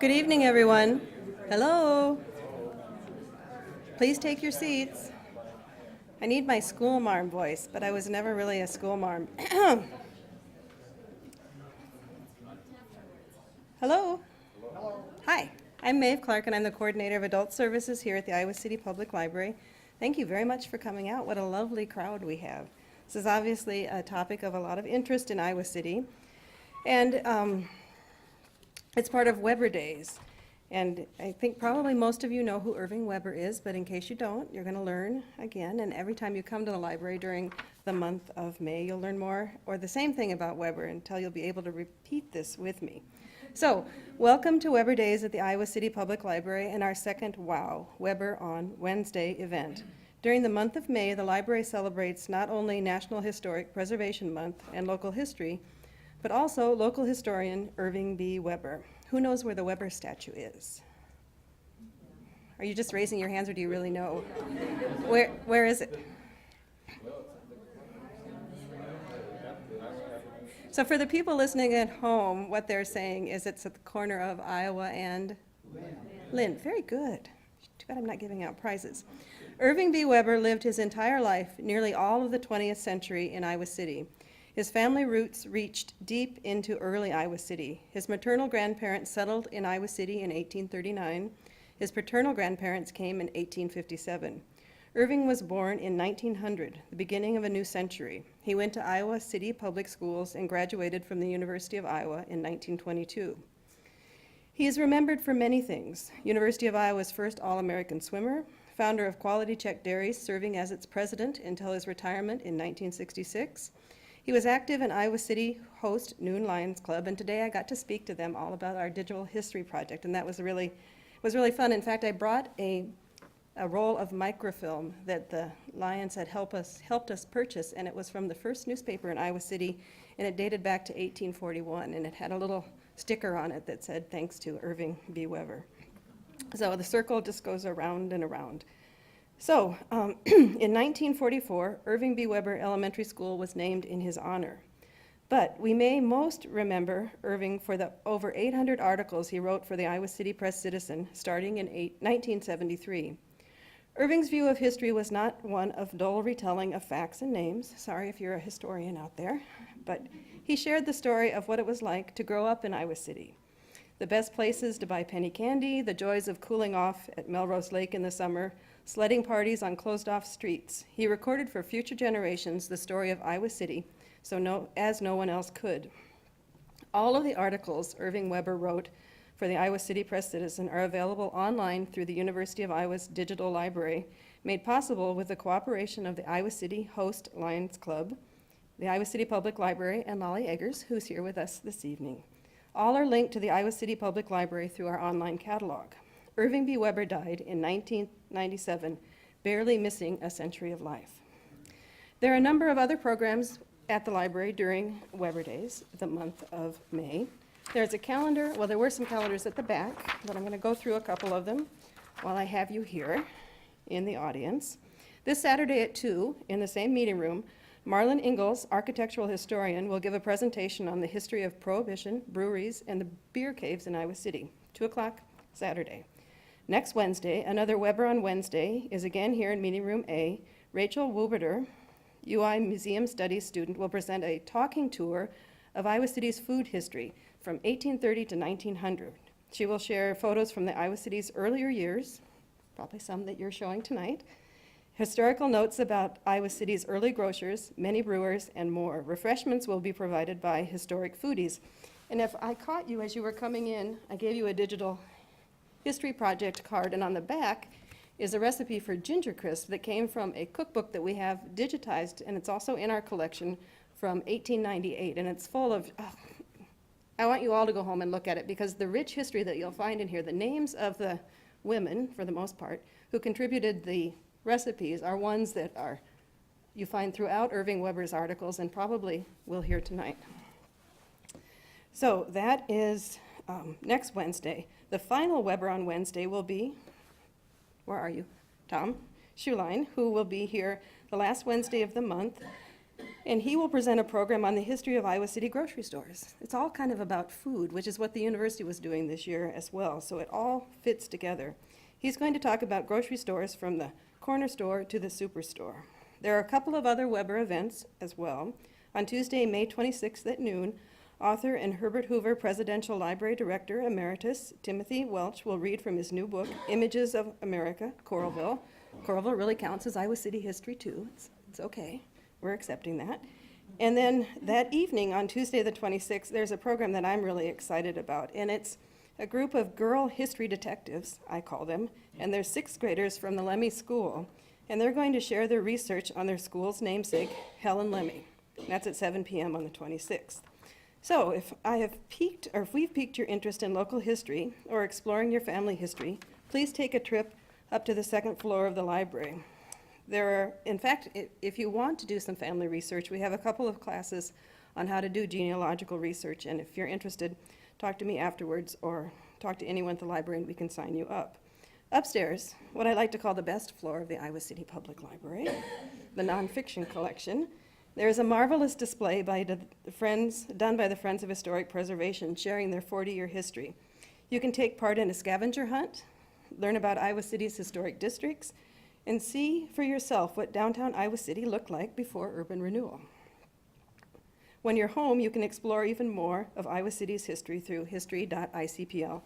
Good evening, everyone. Hello. Please take your seats. I need my school marm voice, but I was never really a school marm. Hello. Hi, I'm Maeve Clark, and I'm the coordinator of adult services here at the Iowa City Public Library. Thank you very much for coming out. What a lovely crowd we have. This is obviously a topic of a lot of interest in Iowa City, and it's part of Weber Days. And I think probably most of you know who Irving Weber is, but in case you don't, you're going to learn again. And every time you come to the library during the month of May, you'll learn more or the same thing about Weber until you'll be able to repeat this with me. So, welcome to Weber Days at the Iowa City Public Library and our second WOW, Weber on Wednesday event. During the month of May, the library celebrates not only National Historic Preservation Month and local history, but also local historian Irving B. Weber. Who knows where the Weber statue is? Are you just raising your hands, or do you really know? Where is it? So for the people listening at home, what they're saying is it's at the corner of Iowa and Lynn. Very good. Too bad I'm not giving out prizes. Irving B. Weber lived his entire life, nearly all of the 20th century, in Iowa City. His family roots reached deep into early Iowa City. His maternal grandparents settled in Iowa City in 1839. His paternal grandparents came in 1857. Irving was born in 1900, the beginning of a new century. He went to Iowa City Public Schools and graduated from the University of Iowa in 1922. He is remembered for many things. University of Iowa's first All-American swimmer, founder of Quality Check Dairies, serving as its president until his retirement in 1966. He was active in Iowa City Host Noon Lions Club, and today I got to speak to them all about our digital history project, and that was really fun. In fact, I brought a roll of microfilm that the Lions had helped us purchase, and it was from the first newspaper in Iowa City, and it dated back to 1841, and it had a little sticker on it that said, "Thanks to Irving B. Weber." So the circle just goes around and around. So, in 1944, Irving B. Weber Elementary School was named in his honor. But we may most remember Irving for the over 800 articles he wrote for the Iowa City Press-Citizen starting in 1973. Irving's view of history was not one of dull retelling of facts and names. Sorry if you're a historian out there. But he shared the story of what it was like to grow up in Iowa City. The best places to buy penny candy, the joys of cooling off at Melrose Lake in the summer, sledding parties on closed-off streets. He recorded for future generations the story of Iowa City, as no one else could. All of the articles Irving Weber wrote for the Iowa City Press-Citizen are available online through the University of Iowa's digital library, made possible with the cooperation of the Iowa City Host Lions Club, the Iowa City Public Library, and Lolly Eggers, who's here with us this evening. All are linked to the Iowa City Public Library through our online catalog. Irving B. Weber died in 1997, barely missing a century of life. There are a number of other programs at the library during Weber Days, the month of May. There's a calendar, well, there were some calendars at the back, but I'm going to go through a couple of them while I have you here in the audience. This Saturday at 2, in the same meeting room, Marlon Ingalls, architectural historian, will give a presentation on the history of Prohibition, breweries, and the beer caves in Iowa City, 2 o'clock Saturday. Next Wednesday, another Weber on Wednesday, is again here in Meeting Room A. Rachel Wuberter, UI Museum Studies student, will present a talking tour of Iowa City's food history from 1830 to 1900. She will share photos from the Iowa City's earlier years, probably some that you're showing tonight, historical notes about Iowa City's early grocers, many brewers, and more. Refreshments will be provided by historic foodies. And if I caught you as you were coming in, I gave you a digital history project card, and on the back is a recipe for ginger crisp that came from a cookbook that we have digitized, and it's also in our collection from 1898, and it's full of, I want you all to go home and look at it, because the rich history that you'll find in here, the names of the women, for the most part, who contributed the recipes are ones that you find throughout Irving Weber's articles, and probably we'll hear tonight. So that is next Wednesday. The final Weber on Wednesday will be, where are you? Tom Schuline, who will be here the last Wednesday of the month. And he will present a program on the history of Iowa City grocery stores. It's all kind of about food, which is what the university was doing this year as well, so it all fits together. He's going to talk about grocery stores from the corner store to the superstore. There are a couple of other Weber events as well. On Tuesday, May 26th at noon, author and Herbert Hoover Presidential Library Director Emeritus Timothy Welch will read from his new book, Images of America, Coralville. Coralville really counts as Iowa City history too. It's okay. We're accepting that. And then that evening on Tuesday the 26th, there's a program that I'm really excited about, and it's a group of girl history detectives, I call them, and they're sixth graders from the Lemmy School, and they're going to share their research on their school's namesake, Helen Lemmy. That's at 7 p.m. on the 26th. So if we've piqued your interest in local history or exploring your family history, please take a trip up to the second floor of the library. In fact, if you want to do some family research, we have a couple of classes on how to do genealogical research, and if you're interested, talk to me afterwards or talk to anyone at the library and we can sign you up. Upstairs, what I like to call the best floor of the Iowa City Public Library, the nonfiction collection, there is a marvelous display done by the Friends of Historic Preservation, sharing their 40-year history. You can take part in a scavenger hunt, learn about Iowa City's historic districts, and see for yourself what downtown Iowa City looked like before urban renewal. When you're home, you can explore even more of Iowa City's history through history.icpl.org.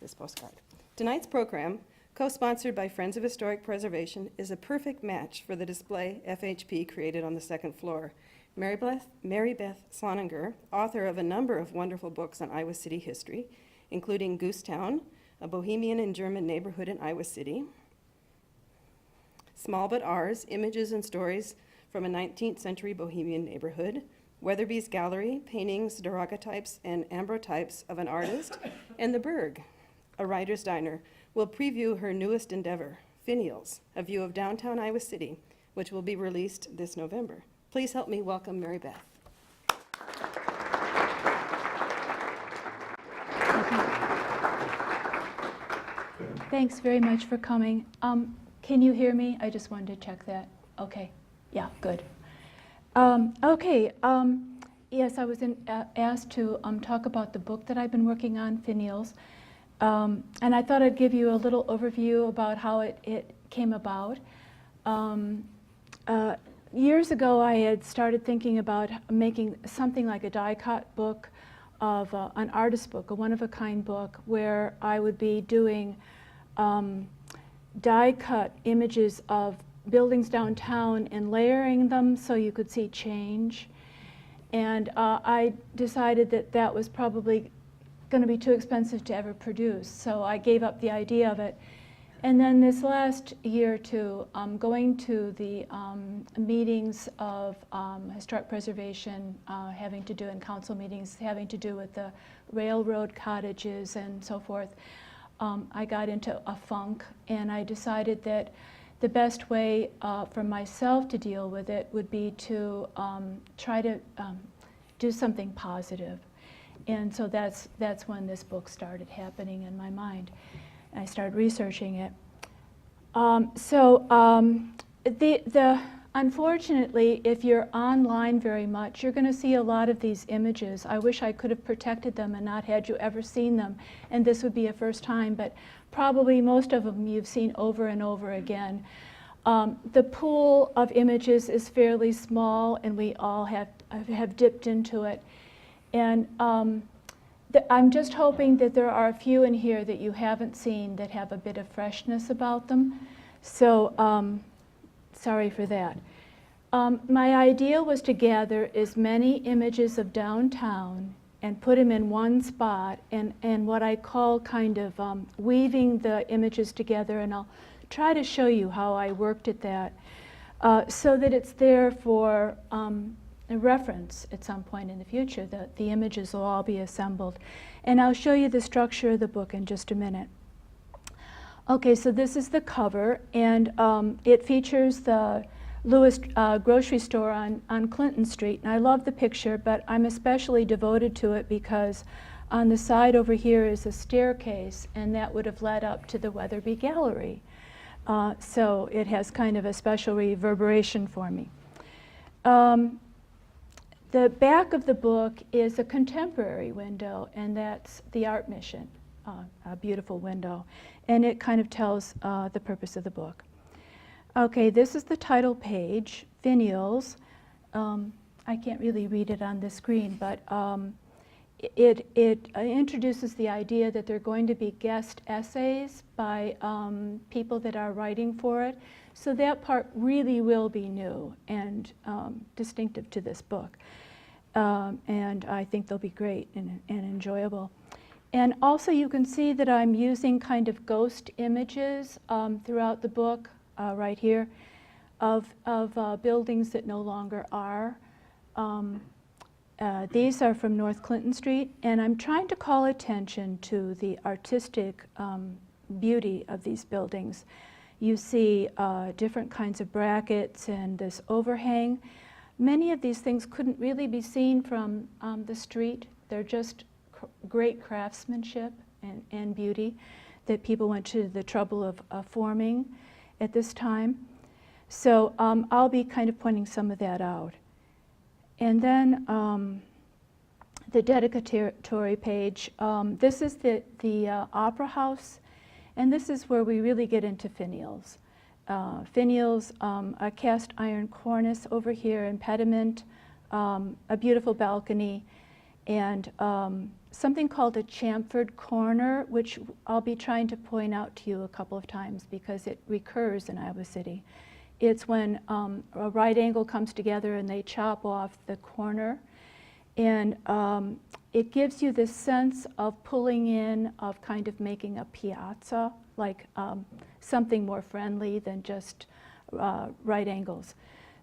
This postcard. Tonight's program, co-sponsored by Friends of Historic Preservation, is a perfect match for the display FHP created on the second floor. Marybeth Slonneger, author of a number of wonderful books on Iowa City history, including Goosetown, a Bohemian and German neighborhood in Iowa City, Small But Ours, Images and Stories from a 19th Century Bohemian Neighborhood, Weatherby's Gallery, Paintings, Daguerreotypes, and Ambrotypes of an Artist, and The Berg, a writer's diner, will preview her newest endeavor, Finials, A View of Downtown Iowa City, which will be released this November. Please help me welcome Marybeth. Thanks very much for coming. Can you hear me? I just wanted to check that. Okay. Yeah, good. Yes, I was asked to talk about the book that I've been working on, Finials. And I thought I'd give you a little overview about how it came about. Years ago, I had started thinking about making something like a die-cut book of an artist book, a one-of-a-kind book, where I would be doing die-cut images of buildings downtown and layering them so you could see change. And I decided that that was probably going to be too expensive to ever produce, so I gave up the idea of it. And then this last year or two, going to the meetings of historic preservation, having to do in council meetings, having to do with the railroad cottages and so forth, I got into a funk, and I decided that the best way for myself to deal with it would be to try to do something positive. And so that's when this book started happening in my mind. I started researching it. Unfortunately, if you're online very much, you're going to see a lot of these images. I wish I could have protected them and not had you ever seen them, and this would be a first time, but probably most of them you've seen over and over again. The pool of images is fairly small, and we all have dipped into it. And I'm just hoping that there are a few in here that you haven't seen that have a bit of freshness about them. So sorry for that. My idea was to gather as many images of downtown and put them in one spot, and what I call kind of weaving the images together, and I'll try to show you how I worked at that, so that it's there for a reference at some point in the future. The images will all be assembled. And I'll show you the structure of the book in just a minute. Okay, so this is the cover, and it features the Lewis grocery store on Clinton Street. And I love the picture, but I'm especially devoted to it because on the side over here is a staircase, and that would have led up to the Weatherby Gallery. So it has kind of a special reverberation for me. The back of the book is a contemporary window, and that's the Art Mission, a beautiful window. And it kind of tells the purpose of the book. Okay, this is the title page, Finials. I can't really read it on the screen, but it introduces the idea that there are going to be guest essays by people that are writing for it. So that part really will be new and distinctive to this book. And I think they'll be great and enjoyable. And also you can see that I'm using kind of ghost images throughout the book, right here, of buildings that no longer are. These are from North Clinton Street, and I'm trying to call attention to the artistic beauty of these buildings. You see different kinds of brackets and this overhang. Many of these things couldn't really be seen from the street. They're just great craftsmanship and beauty that people went to the trouble of forming at this time. So I'll be kind of pointing some of that out. And then the dedicatory page. This is the Opera House, and this is where we really get into finials. Finials, a cast iron cornice over here, and pediment, a beautiful balcony, and something called a chamfered corner, which I'll be trying to point out to you a couple of times because it recurs in Iowa City. It's when a right angle comes together and they chop off the corner. And it gives you this sense of pulling in, of kind of making a piazza, like something more friendly than just right angles.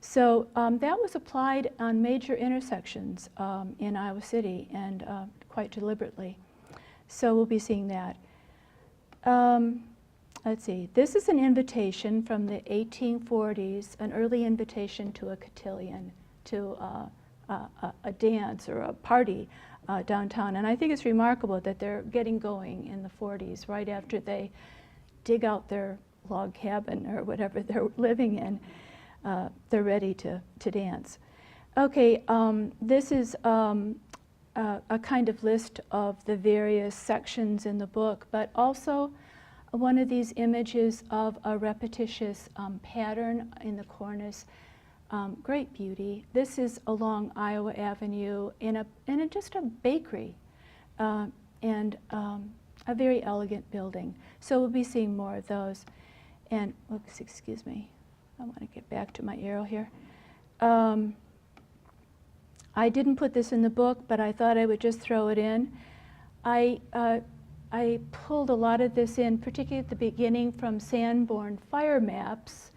So that was applied on major intersections in Iowa City, and quite deliberately. So we'll be seeing that. Let's see, this is an invitation from the 1840s, an early invitation to a cotillion, to a dance or a party downtown. And I think it's remarkable that they're getting going in the 40s, right after they dig out their log cabin or whatever they're living in. They're ready to dance. Okay, this is a kind of list of the various sections in the book, but also one of these images of a repetitious pattern in the cornice. Great beauty. This is along Iowa Avenue in just a bakery and a very elegant building. So we'll be seeing more of those. And, oops, excuse me, I want to get back to my arrow here. I didn't put this in the book, but I thought I would just throw it in. I pulled a lot of this in, particularly at the beginning, from Sanborn fire maps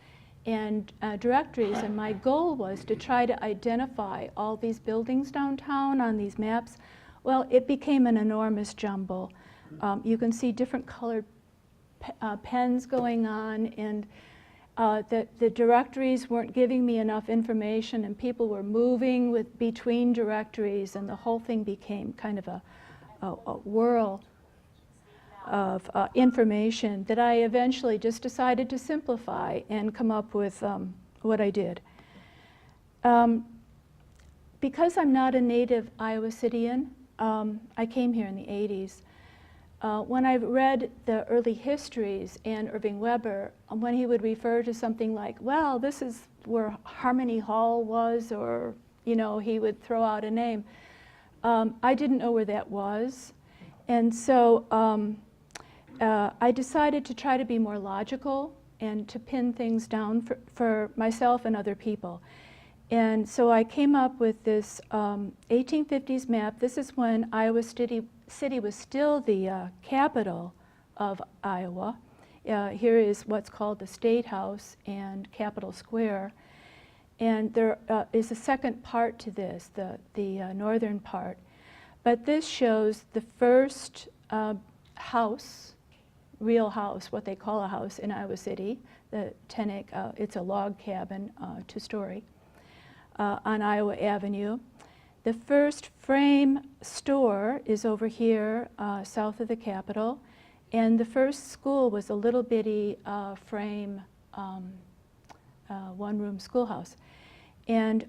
and directories, and my goal was to try to identify all these buildings downtown on these maps. Well, it became an enormous jumble. You can see different colored pens going on, and the directories weren't giving me enough information, and people were moving between directories, and the whole thing became kind of a whirl of information that I eventually just decided to simplify and come up with what I did. Because I'm not a native Iowa Cityan, I came here in the 80s. When I read the early histories and Irving Weber, when he would refer to something like, well, this is where Harmony Hall was, or, you know, he would throw out a name, I didn't know where that was. And so I decided to try to be more logical and to pin things down for myself and other people. And so I came up with this 1850s map. This is when Iowa City was still the capital of Iowa. Here is what's called the State House and Capitol Square. And there is a second part to this, the northern part. But this shows the first house, real house, what they call a house in Iowa City, the it's a log cabin, 2-story, on Iowa Avenue. The first frame store is over here, south of the Capitol, and the first school was a little bitty frame one-room schoolhouse. And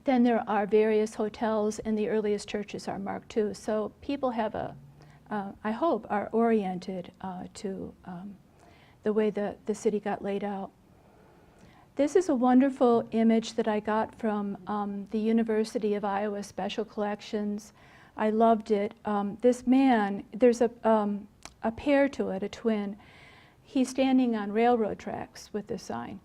then there are various hotels, and the earliest churches are marked too. So people have I hope, are oriented to the way the city got laid out. This is a wonderful image that I got from the University of Iowa Special Collections. I loved it. This man, there's a pair to it, a twin. He's standing on railroad tracks with this sign.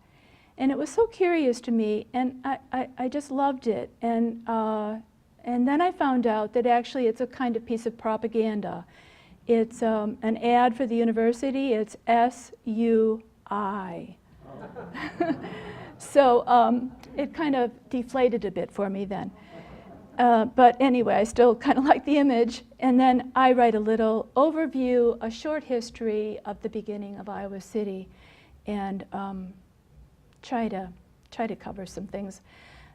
And it was so curious to me, and I just loved it. And then I found out that actually it's a kind of piece of propaganda. It's an ad for the university. It's SUI. So it kind of deflated a bit for me then. But anyway, I still kind of like the image. And then I write a little overview, a short history of the beginning of Iowa City, and try to cover some things.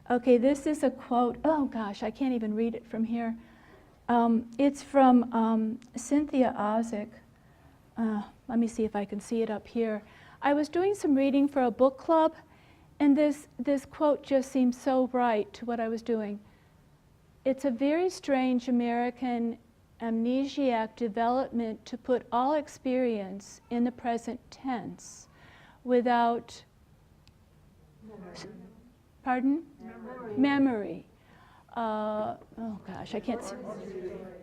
Okay, this is a quote. Oh gosh, I can't even read it from here. It's from Cynthia Ozick. Let me see if I can see it up here. I was doing some reading for a book club, and this quote just seems so right to what I was doing. It's a very strange American amnesiac development to put all experience in the present tense without, pardon? Memory. Oh gosh, I can't see.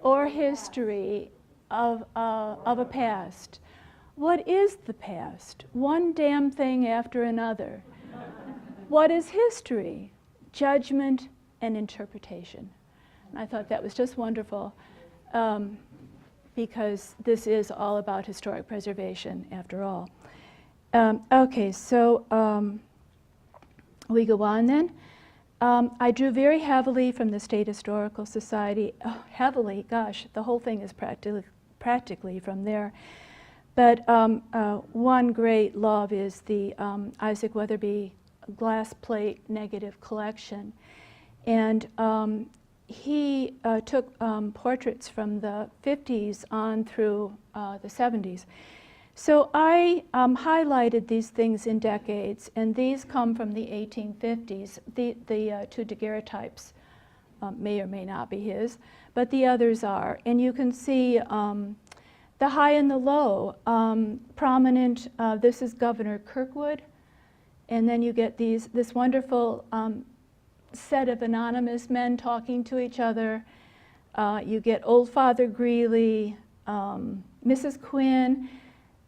Or history of a past. What is the past? One damn thing after another. What is history? Judgment and interpretation. And I thought that was just wonderful, because this is all about historic preservation after all. Okay, so we go on then. I drew very heavily from the State Historical Society. Oh, heavily, gosh, the whole thing is practically from there. But one great love is the Isaac Weatherby glass plate negative collection. And he took portraits from the 50s on through the 70s. So I highlighted these things in decades, and these come from the 1850s. The two daguerreotypes may or may not be his, but the others are. And you can see the high and the low, prominent. This is Governor Kirkwood, and then you get this wonderful set of anonymous men talking to each other. You get Old Father Greeley, Mrs. Quinn.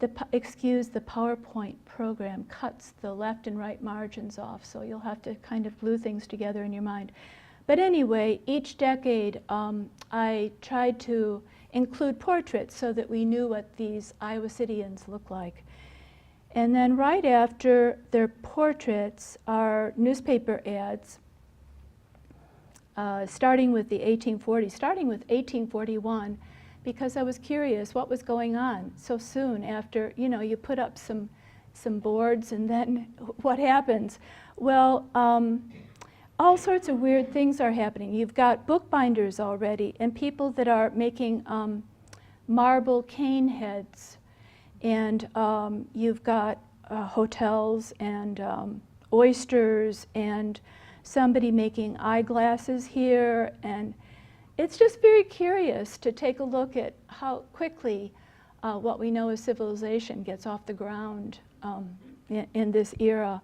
The PowerPoint program cuts the left and right margins off, so you'll have to kind of glue things together in your mind. But anyway, each decade I tried to include portraits so that we knew what these Iowa Cityans look like. And then right after their portraits are newspaper ads, starting with the 1840s, starting with 1841, because I was curious what was going on so soon after, you put up some boards, and then what happens? Well, all sorts of weird things are happening. You've got bookbinders already, and people that are making marble cane heads, and you've got hotels and oysters, and somebody making eyeglasses here, and it's just very curious to take a look at how quickly what we know as civilization gets off the ground in this era.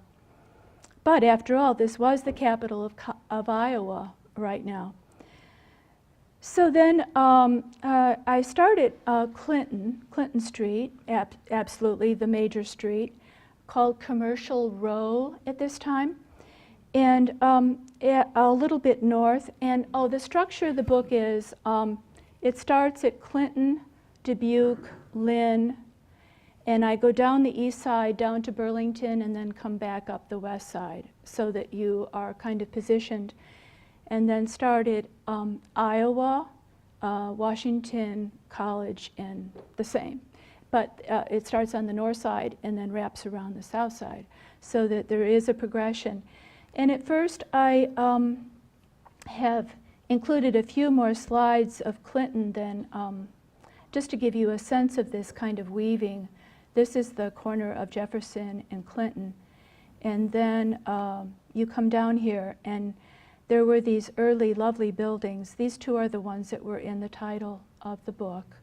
But after all, this was the capital of Iowa right now. So then I started Clinton Street, absolutely the major street, called Commercial Row at this time. And a little bit north, and the structure of the book is, it starts at Clinton, Dubuque, Lynn, and I go down the east side, down to Burlington, and then come back up the west side, so that you are kind of positioned. And then started Iowa, Washington, College, and the same. But it starts on the north side and then wraps around the south side, so that there is a progression. And at first, I have included a few more slides of Clinton than just to give you a sense of this kind of weaving. This is the corner of Jefferson and Clinton. And then you come down here, and there were these early lovely buildings. These two are the ones that were in the title of the book.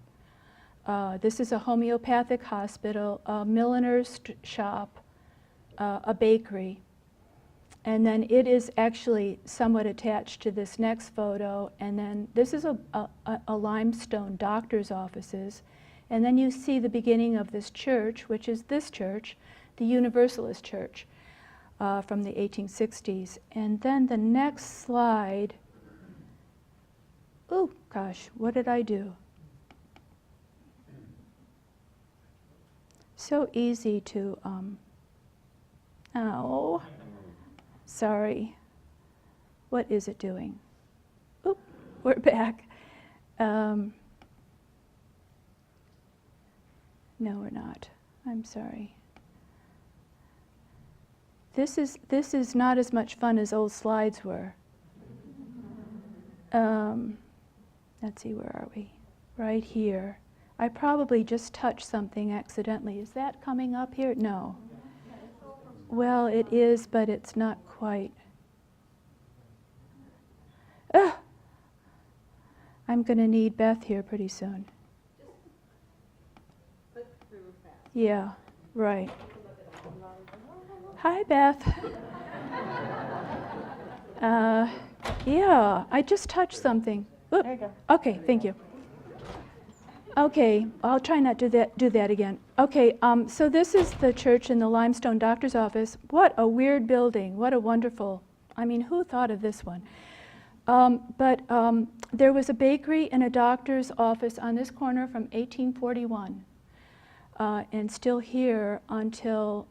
This is a homeopathic hospital, a milliner's shop, a bakery. And then it is actually somewhat attached to this next photo. And then this is a limestone doctor's offices. And then you see the beginning of this church, which is this church, the Universalist Church, from the 1860s. And then the next slide, oh gosh, what did I do? So easy to, oh, sorry. What is it doing? Oop, we're back. No, we're not. I'm sorry. This is not as much fun as old slides were. Let's see, where are we? Right here. I probably just touched something accidentally. Is that coming up here? No. Well, it is, but it's not quite. Ugh. I'm going to need Beth here pretty soon. Yeah, right. Hi, Beth. Yeah, I just touched something. Oop. There you go. Okay, thank you. Okay, I'll try not to do that again. Okay, so this is the church in the Limestone doctor's office. What a weird building. What a wonderful, I mean, who thought of this one? But there was a bakery and a doctor's office on this corner from 1841. And still here until,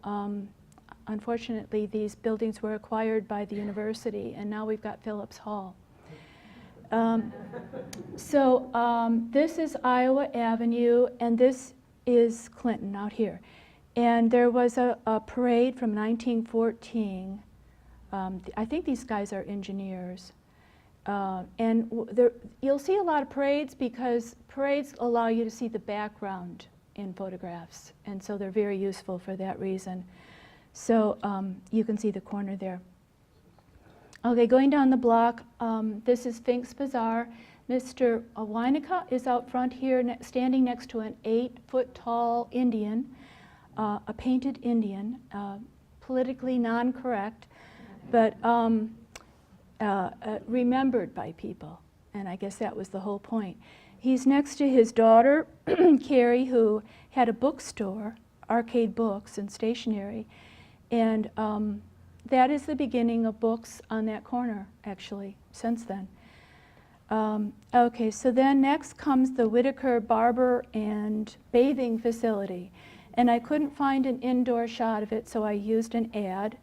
unfortunately, these buildings were acquired by the university, and now we've got Phillips Hall. This is Iowa Avenue, and this is Clinton out here. And there was a parade from 1914. I think these guys are engineers. You'll see a lot of parades because parades allow you to see the background in photographs, and so they're very useful for that reason. So you can see the corner there. Okay, going down the block, this is Fink's Bazaar. Mr. Weinica is out front here standing next to an 8-foot-tall Indian, a painted Indian, politically non-correct, but remembered by people, and I guess that was the whole point. He's next to his daughter, Carrie, who had a bookstore, Arcade Books and Stationery, and that is the beginning of books on that corner, actually, since then. Okay, so then next comes the Whitaker Barber and Bathing Facility. And I couldn't find an indoor shot of it, so I used an ad.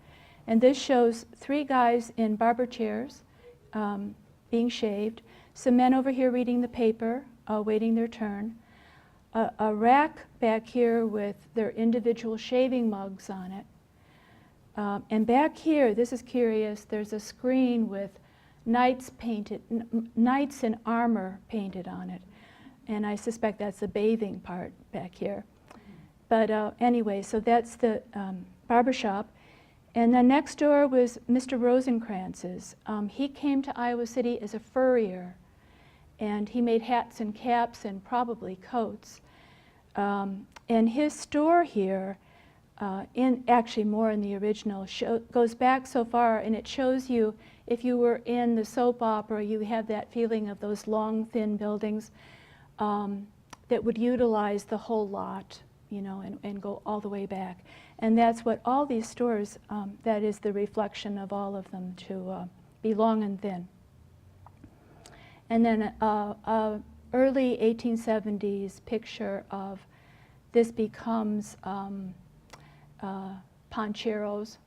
And this shows 3 guys in barber chairs being shaved, some men over here reading the paper, waiting their turn, a rack back here with their individual shaving mugs on it. And back here, this is curious, there's a screen with knights in armor painted on it. And I suspect that's the bathing part back here. But anyway, so that's the barber shop. And then next door was Mr. Rosencrantz's. He came to Iowa City as a furrier, and he made hats and caps and probably coats. And his store here, actually more in the original, goes back so far, and it shows you, if you were in the soap opera, you have that feeling of those long, thin buildings that would utilize the whole lot, you know, and go all the way back. And that's what all these stores, that is the reflection of all of them, to be long and thin. And then early 1870s picture of this becomes Ponchero's.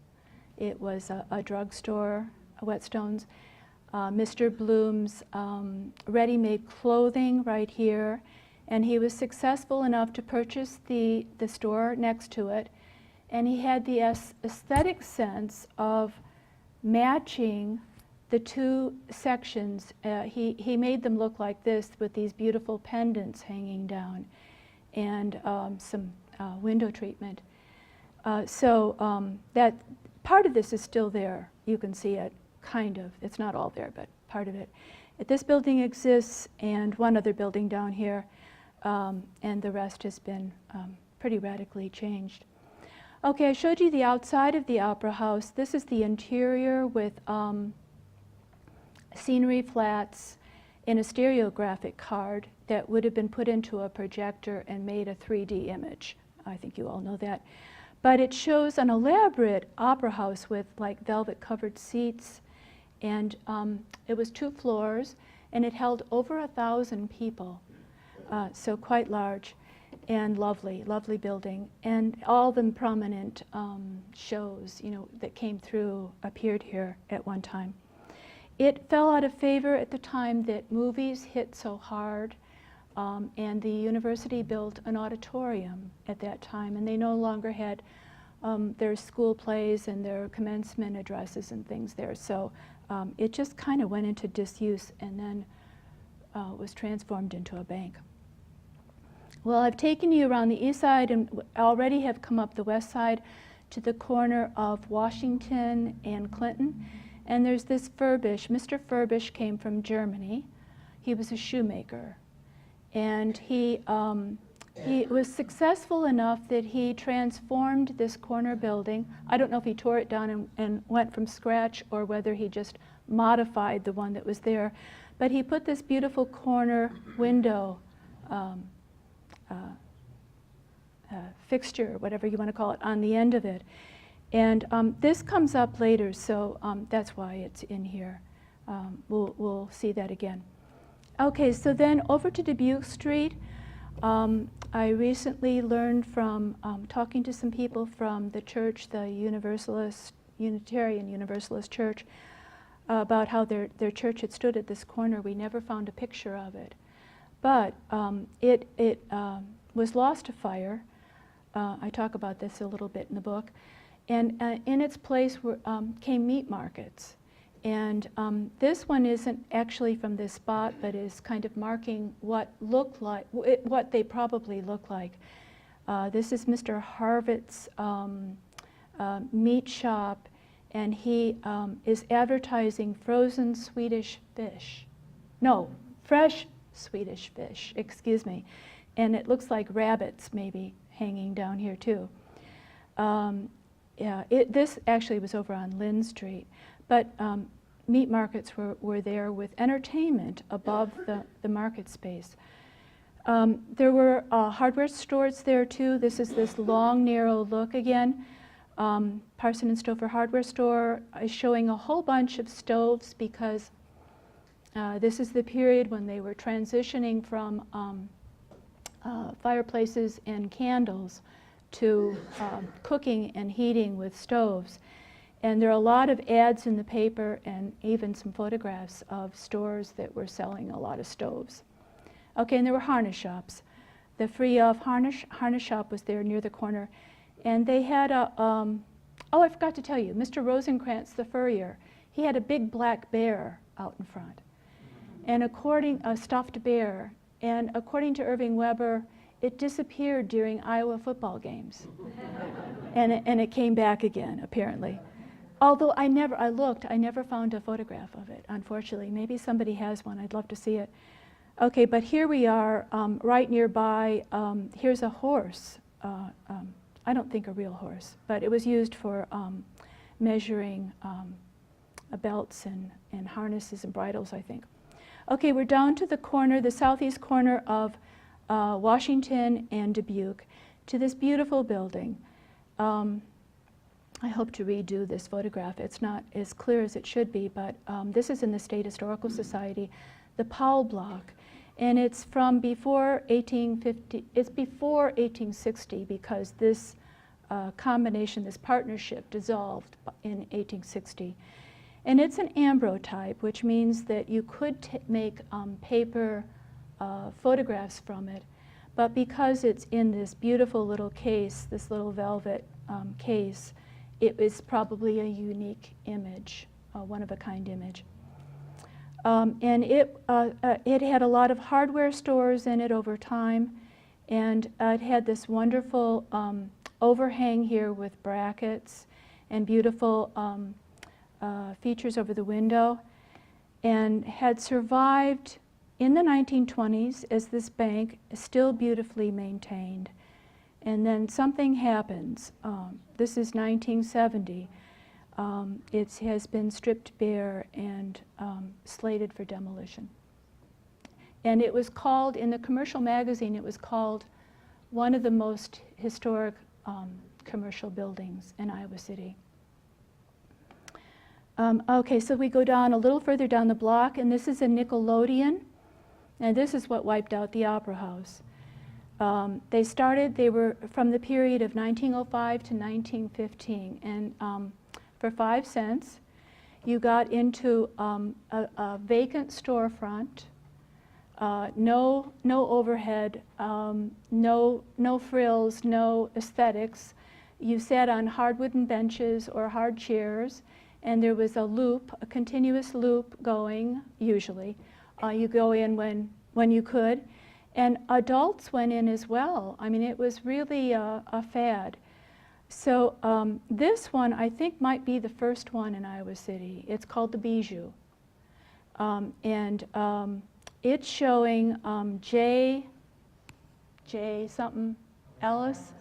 It was a drugstore, Whetstone's. Mr. Bloom's ready-made clothing right here. And he was successful enough to purchase the store next to it. And he had the aesthetic sense of matching the 2 sections. He made them look like this with these beautiful pendants hanging down and some window treatment. So that Part of this is still there. You can see it, kind of. It's not all there, but part of it. This building exists, and one other building down here, and the rest has been pretty radically changed. Okay, I showed you the outside of the Opera House. This is the interior with scenery flats and a stereographic card that would have been put into a projector and made a 3D image. I think you all know that. But it shows an elaborate opera house with like velvet covered seats, and it was 2 floors, and it held over 1,000 people, so quite large and lovely, lovely building. And all the prominent shows, you know, that came through appeared here at one time. It fell out of favor at the time that movies hit so hard, and the university built an auditorium at that time, and they no longer had their school plays and their commencement addresses and things there. So it just kind of went into disuse and then was transformed into a bank. Well, I've taken you around the east side and already have come up the west side to the corner of Washington and Clinton. And there's this Furbish. Mr. Furbish came from Germany. He was a shoemaker. And he was successful enough that he transformed this corner building. I don't know if he tore it down and went from scratch or whether he just modified the one that was there. But he put this beautiful corner window fixture, whatever you want to call it, on the end of it. And this comes up later, so that's why it's in here. We'll see that again. Okay, so then over to Dubuque Street. I recently learned from talking to some people from the church, the Unitarian Universalist Church, about how their church had stood at this corner. We never found a picture of it. But it was lost to fire. I talk about this a little bit in the book. And in its place came meat markets. And this one isn't actually from this spot, but is kind of marking what they probably look like. This is Mr. Harvit's meat shop, and he is advertising frozen Swedish fish. No, fresh Swedish fish, excuse me. And it looks like rabbits maybe hanging down here too. Yeah, this actually was over on Lynn Street, but meat markets were there with entertainment above the market space. There were hardware stores there too. This is this long, narrow look again. Parson and Stover hardware store is showing a whole bunch of stoves because this is the period when they were transitioning from fireplaces and candles to cooking and heating with stoves. And there are a lot of ads in the paper and even some photographs of stores that were selling a lot of stoves. Okay, and there were harness shops. The Free Off harness shop was there near the corner. And they had a, oh, I forgot to tell you, Mr. Rosenkrantz, the furrier, he had a big black bear out in front. And a stuffed bear. And according to Irving Weber, it disappeared during Iowa football games. and it came back again, apparently. Although I never found a photograph of it, unfortunately. Maybe somebody has one, I'd love to see it. Okay, but here we are, right nearby. Here's a horse. I don't think a real horse, but it was used for measuring belts and harnesses and bridles, I think. Okay, we're down to the corner, the southeast corner of Washington and Dubuque, to this beautiful building. I hope to redo this photograph. It's not as clear as it should be, but this is in the State Historical Society, the Powell Block. And it's from before 1850, it's before 1860 because this combination, this partnership dissolved in 1860. And it's an ambrotype, which means that you could make paper photographs from it, but because it's in this beautiful little case, this little velvet case, it is probably a unique image, a one-of-a-kind image. And it had a lot of hardware stores in it over time, and it had this wonderful overhang here with brackets, and beautiful features over the window, and had survived in the 1920s as this bank, still beautifully maintained. And then something happens. This is 1970. It has been stripped bare and slated for demolition. And it was called, in the commercial magazine, it was called one of the most historic commercial buildings in Iowa City. Okay, so we go down a little further down the block, and this is a Nickelodeon, and this is what wiped out the Opera House. They were from the period of 1905 to 1915, and for 5 cents, you got into a vacant storefront, no overhead, no frills, no aesthetics. You sat on hard wooden benches or hard chairs, and there was a loop, a continuous loop going, usually. You go in when you could. And adults went in as well. I mean, it was really a fad. So this one, I think, might be the first one in Iowa City. It's called the Bijou. And it's showing J something Ellis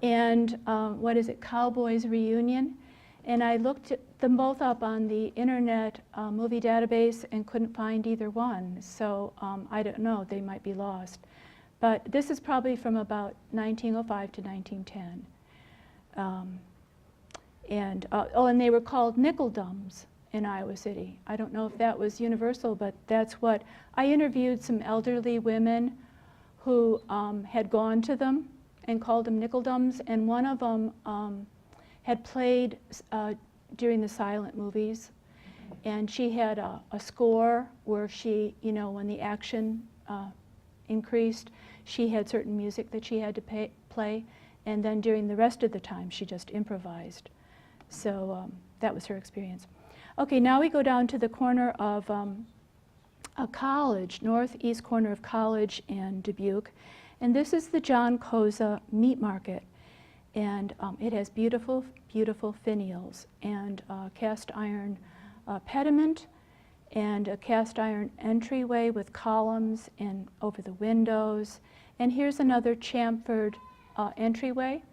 and what is it, Cowboys Reunion. And I looked them both up on the Internet movie database and couldn't find either one. So I don't know, they might be lost. But this is probably from about 1905 to 1910. And they were called nickel-dums in Iowa City. I don't know if that was universal, but that's what, I interviewed some elderly women who had gone to them and called them nickel-dums, and one of them had played during the silent movies, and she had a score where she, you know, when the action increased, she had certain music that she had to play, and then during the rest of the time she just improvised. So that was her experience. Okay, now we go down to the corner of a college, northeast corner of College and Dubuque, and this is the John Koza Meat Market. And it has beautiful, beautiful finials and cast iron pediment and a cast iron entryway with columns and over the windows. And here's another chamfered entryway.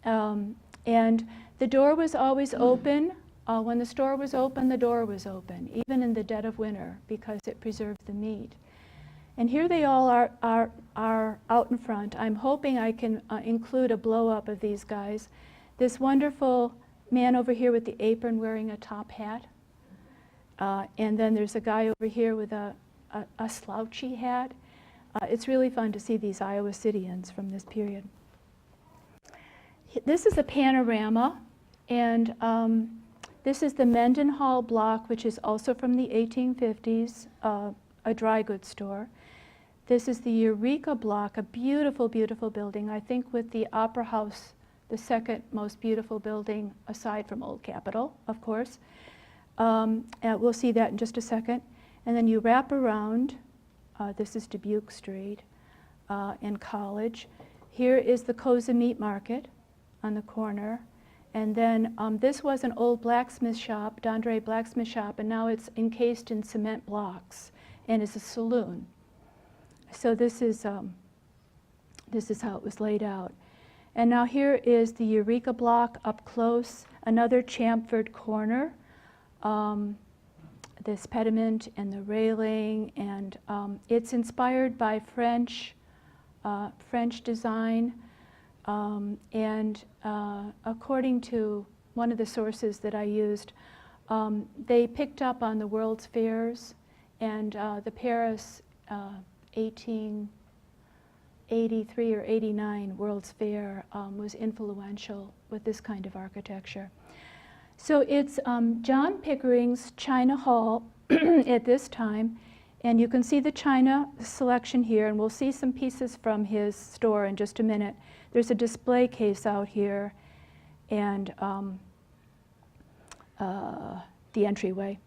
And the door was always open. When the store was open, the door was open, even in the dead of winter, because it preserved the meat. And here they all are out in front. I'm hoping I can include a blow-up of these guys. This wonderful man over here with the apron wearing a top hat. And then there's a guy over here with a slouchy hat. It's really fun to see these Iowa Cityans from this period. This is a panorama, and this is the Mendenhall Block, which is also from the 1850s, a dry goods store. This is the Eureka Block, a beautiful, beautiful building, I think with the Opera House, the second most beautiful building aside from Old Capitol, of course. We'll see that in just a second. And then you wrap around, this is Dubuque Street and College. Here is the Koza Meat Market on the corner. And then this was an old blacksmith shop, Dondre blacksmith shop, and now it's encased in cement blocks and is a saloon. So this is how it was laid out. And now here is the Eureka Block up close, another chamfered corner. This pediment and the railing, and it's inspired by French design. And according to one of the sources that I used, they picked up on the World's Fairs, and the Paris 1883 or 89 World's Fair was influential with this kind of architecture. So it's John Pickering's China Hall at this time, and you can see the China selection here, and we'll see some pieces from his store in just a minute. There's a display case out here, and the entryway.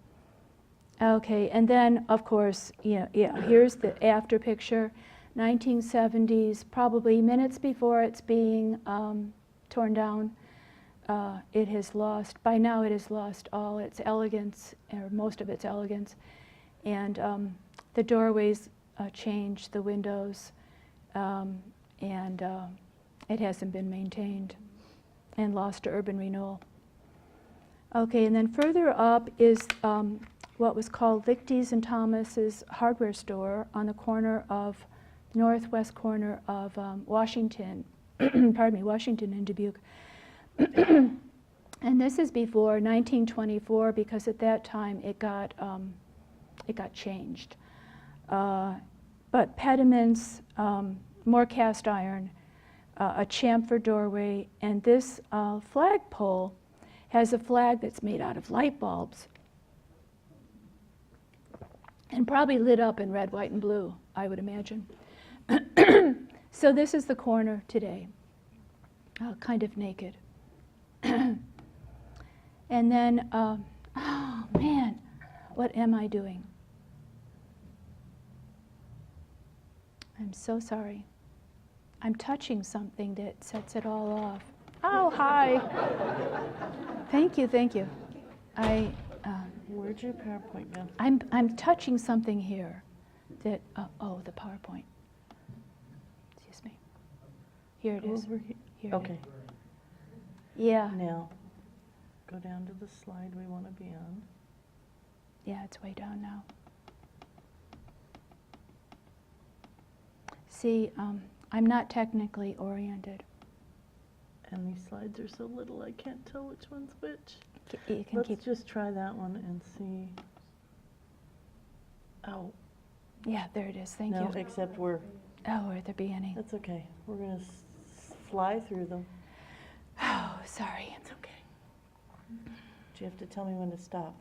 Okay, and then, of course, here's the after picture, 1970s, probably minutes before it's being torn down. it has lost, by now it has lost all its elegance, or most of its elegance. And the doorways changed, the windows, and it hasn't been maintained and lost to Urban Renewal. Okay, and then further up is what was called Lichty's and Thomas's hardware store on the corner of, northwest corner of Washington, pardon me, Washington and Dubuque. And this is before 1924 because at that time it got changed. But pediments, more cast iron, a chamfer doorway, and this flagpole has a flag that's made out of light bulbs and probably lit up in red, white, and blue, I would imagine. So this is the corner today, kind of naked. And then, oh man, what am I doing? I'm so sorry. I'm touching something that sets it all off. Oh, hi. Thank you, thank you. Where'd your PowerPoint go? I'm touching something here that, oh, the PowerPoint. Excuse me. Here it is. Over here. Here Okay. it is. Yeah, Now, go down to the slide we want to be on. yeah, it's way down now. See, I'm not technically oriented. And these slides are so little, I can't tell which one's which. You can Let's keep, just try that one and see. Oh, yeah, there it is, thank no, you. except we're, Oh, we're at the beginning. that's okay. We're going to fly through them. Oh, sorry. It's okay. Do you have to tell me when to stop?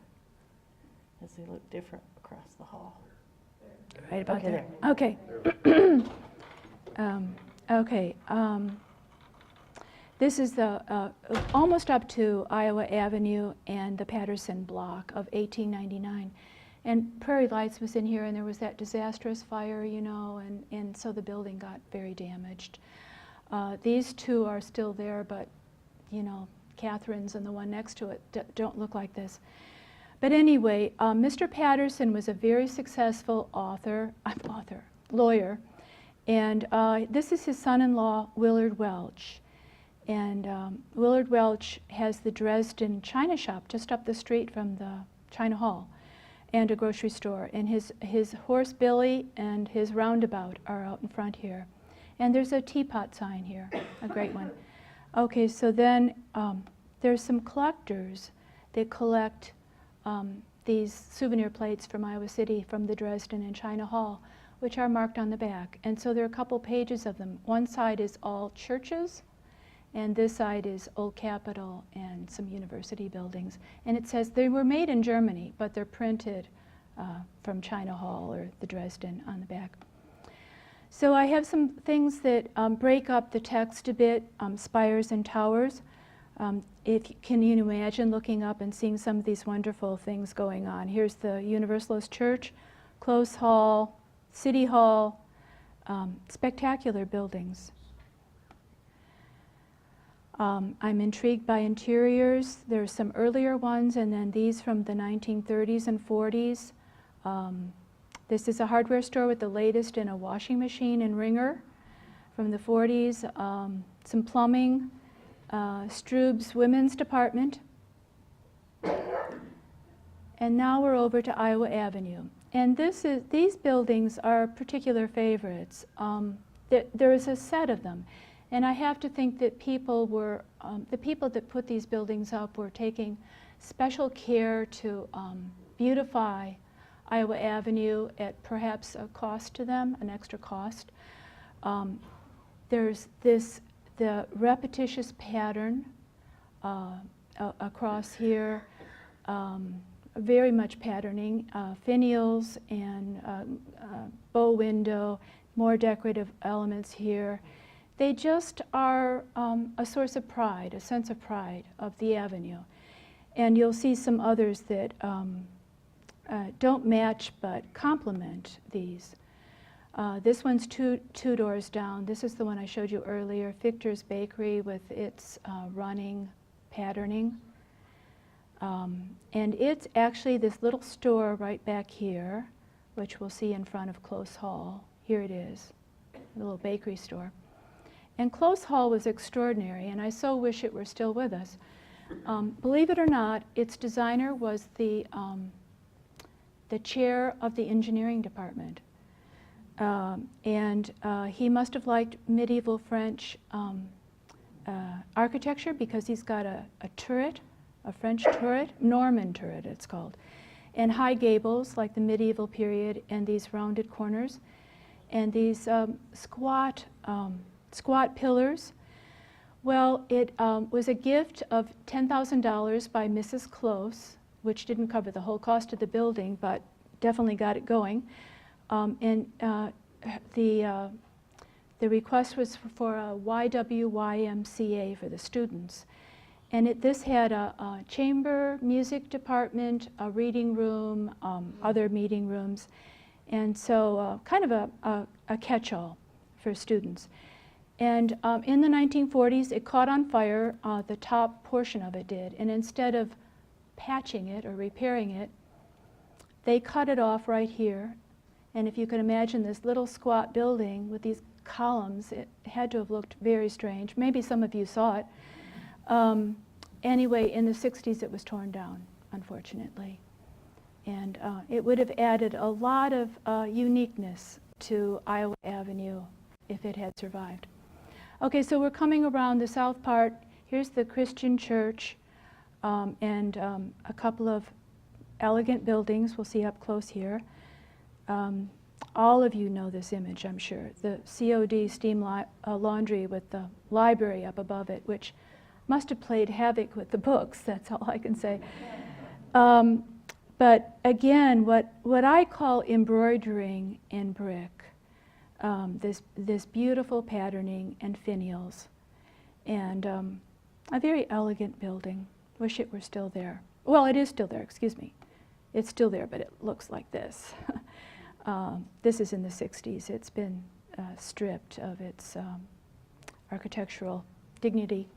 As they look different across the hall. Right about Okay, there. Okay. Okay. This is the almost up to Iowa Avenue and the Patterson Block of 1899. And Prairie Lights was in here, and there was that disastrous fire, you know, and so the building got very damaged. These two are still there, but, you know, Catherine's and the one next to it don't look like this. But anyway, Mr. Patterson was a very successful lawyer, and this is his son-in-law, Willard Welch. And Willard Welch has the Dresden China shop just up the street from the China Hall and a grocery store. And his horse Billy and his roundabout are out in front here. And there's a teapot sign here, a great one. Okay, so then there's some collectors that collect these souvenir plates from Iowa City from the Dresden and China Hall, which are marked on the back. And so there are a couple pages of them. One side is all churches, and this side is Old Capitol and some university buildings. And it says they were made in Germany, but they're printed from China Hall or the Dresden on the back. So I have some things that break up the text a bit, spires and towers. Can you imagine looking up and seeing some of these wonderful things going on? Here's the Universalist Church, Close Hall, City Hall, spectacular buildings. I'm intrigued by interiors. There's some earlier ones, and then these from the 1930s and 40s. This is a hardware store with the latest in a washing machine and wringer from the 40s. Some plumbing, Stroob's women's department. And now we're over to Iowa Avenue. And these buildings are particular favorites. There is a set of them. And I have to think that people were, the people that put these buildings up were taking special care to beautify Iowa Avenue at perhaps a cost to them, an extra cost. There's the repetitious pattern across here, very much patterning, finials and bow window, more decorative elements here. They just are a source of pride, a sense of pride of the avenue. And you'll see some others that don't match but complement these. This one's two doors down. This is the one I showed you earlier, Victor's Bakery with its running patterning. And it's actually this little store right back here, which we'll see in front of Close Hall. Here it is, a little bakery store. And Close Hall was extraordinary, and I so wish it were still with us. Believe it or not, its designer was the chair of the engineering department. And he must have liked medieval French architecture, because he's got a turret, a French turret, Norman turret it's called, and high gables like the medieval period, and these rounded corners, and these squat pillars. Well, it was a gift of $10,000 by Mrs. Close, which didn't cover the whole cost of the building, but definitely got it going. And the request was for a YWYMCA for the students. And this had a chamber music department, a reading room, other meeting rooms, and so kind of a catch-all for students. And in the 1940s, it caught on fire, the top portion of it did, and instead of patching it or repairing it, they cut it off right here. And if you can imagine this little squat building with these columns, it had to have looked very strange. Maybe some of you saw it. Anyway, in the 60s, it was torn down, unfortunately. And it would have added a lot of uniqueness to Iowa Avenue if it had survived. Okay, so we're coming around the south part. Here's the Christian church and a couple of elegant buildings we'll see up close here. All of you know this image, I'm sure. The COD steam laundry with the library up above it, which must have played havoc with the books, that's all I can say. But again, what I call embroidering in brick, this beautiful patterning and finials, and a very elegant building. Wish it were still there. Well, it is still there, excuse me. It's still there, but it looks like this. This is in the 60s. It's been stripped of its architectural dignity.